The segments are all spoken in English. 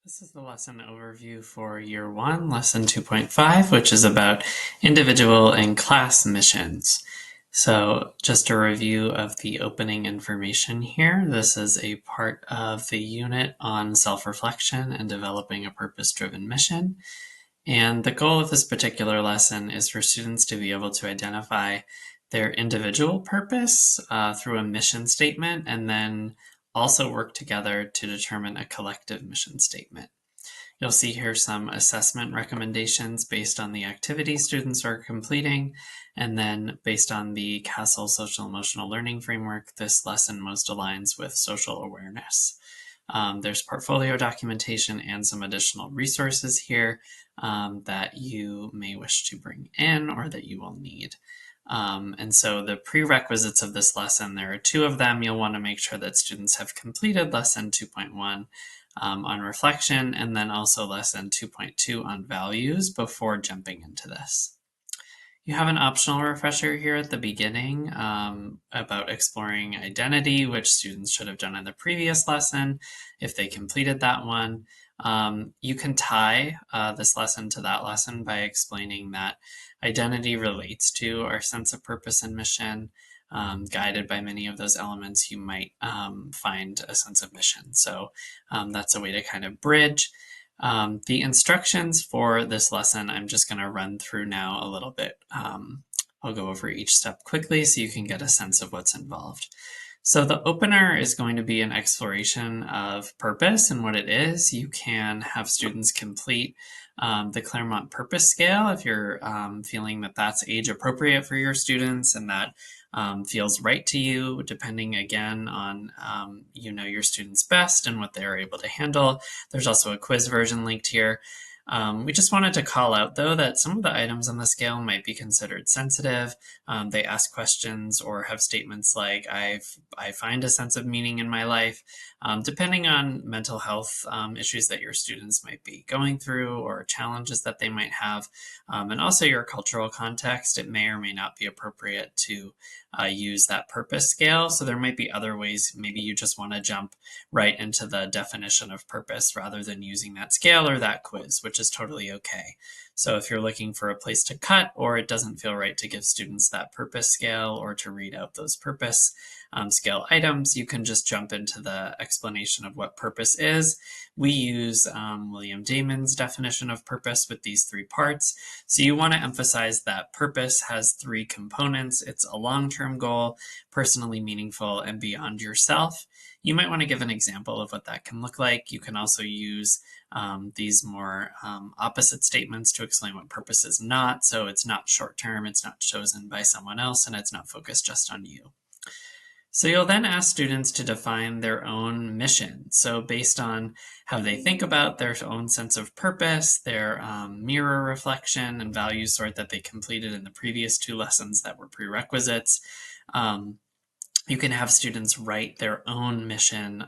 This is the lesson overview for Year 1, Lesson 2.5, which is about individual and class missions. So just a review of the opening information here. This is a part of the unit on self-reflection and developing a purpose-driven mission. And the goal of this particular lesson is for students to be able to identify their individual purpose through a mission statement, and then also work together to determine a collective mission statement. You'll see here some assessment recommendations based on the activities students are completing, and then based on the CASEL Social Emotional Learning Framework, this lesson most aligns with social awareness. There's portfolio documentation and some additional resources here that you may wish to bring in or that you will need. And so the prerequisites of this lesson, there are two of them. You'll want to make sure that students have completed lesson 2.1 on reflection, and then also lesson 2.2 on values before jumping into this. You have an optional refresher here at the beginning about exploring identity, which students should have done in the previous lesson if they completed that one. You can tie this lesson to that lesson by explaining that identity relates to our sense of purpose and mission. Guided by many of those elements, you might find a sense of mission. So that's a way to kind of bridge. The instructions for this lesson, I'm just going to run through now a little bit. I'll go over each step quickly so you can get a sense of what's involved. So the opener is going to be an exploration of purpose and what it is. You can have students complete the Claremont Purpose Scale if you're feeling that that's age appropriate for your students and that feels right to you, depending again on your students best and what they're able to handle. There's also a quiz version linked here. We just wanted to call out, though, that some of the items on the scale might be considered sensitive. They ask questions or have statements like, I find a sense of meaning in my life, depending on mental health issues that your students might be going through or challenges that they might have. And also your cultural context, it may or may not be appropriate to use that purpose scale. So there might be other ways. Maybe you just want to jump right into the definition of purpose rather than using that scale or that quiz, which is totally okay. So if you're looking for a place to cut, or it doesn't feel right to give students that purpose scale or to read out those purpose scale items, you can just jump into the explanation of what purpose is. We use William Damon's definition of purpose with these three parts. So you want to emphasize that purpose has three components. It's a long-term goal, personally meaningful, and beyond yourself. You might want to give an example of what that can look like. You can also use these more opposite statements to explain what purpose is not. So it's not short-term, it's not chosen by someone else, and it's not focused just on you. So you'll then ask students to define their own mission. So based on how they think about their own sense of purpose, their mirror reflection and value sort that they completed in the previous two lessons that were prerequisites, you can have students write their own mission.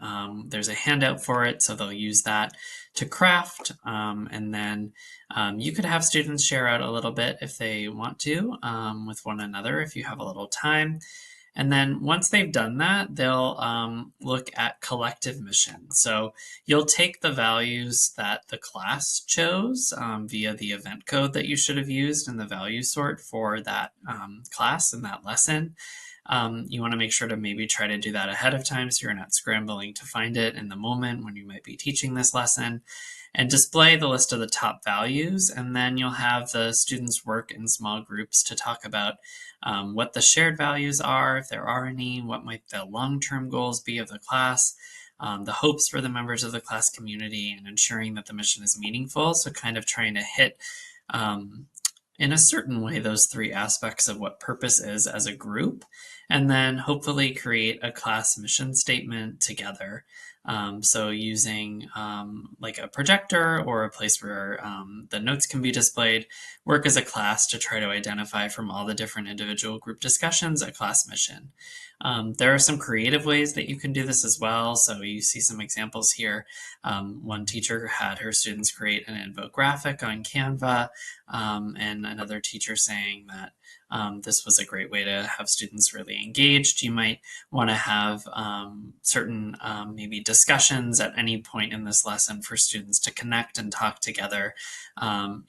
There's a handout for it, so they'll use that to craft. And then you could have students share out a little bit if they want to with one another if you have a little time. And then once they've done that, they'll look at collective mission. So you'll take the values that the class chose via the event code that you should have used in the value sort for that class and that lesson. You want to make sure to maybe try to do that ahead of time so you're not scrambling to find it in the moment when you might be teaching this lesson, and display the list of the top values. And then you'll have the students work in small groups to talk about what the shared values are, if there are any, what might the long-term goals be of the class, the hopes for the members of the class community, and ensuring that the mission is meaningful. So kind of trying to hit in a certain way those three aspects of what purpose is as a group, and then hopefully create a class mission statement together. So using like a projector or a place where the notes can be displayed, work as a class to try to identify from all the different individual group discussions a class mission. There are some creative ways that you can do this as well. So you see some examples here. One teacher had her students create an infographic on Canva, and another teacher saying that this was a great way to have students really engaged. You might want to have certain maybe discussions at any point in this lesson for students to connect and talk together,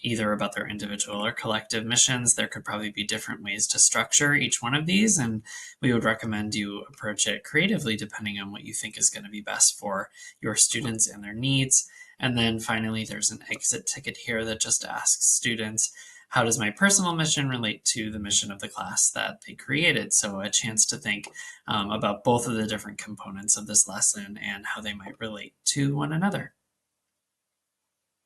either about their individual or collective missions. There could probably be different ways to structure each one of these, and we would recommend you approach it creatively depending on what you think is going to be best for your students and their needs. And then finally, there's an exit ticket here that just asks students, how does my personal mission relate to the mission of the class that they created? So a chance to think about both of the different components of this lesson and how they might relate to one another.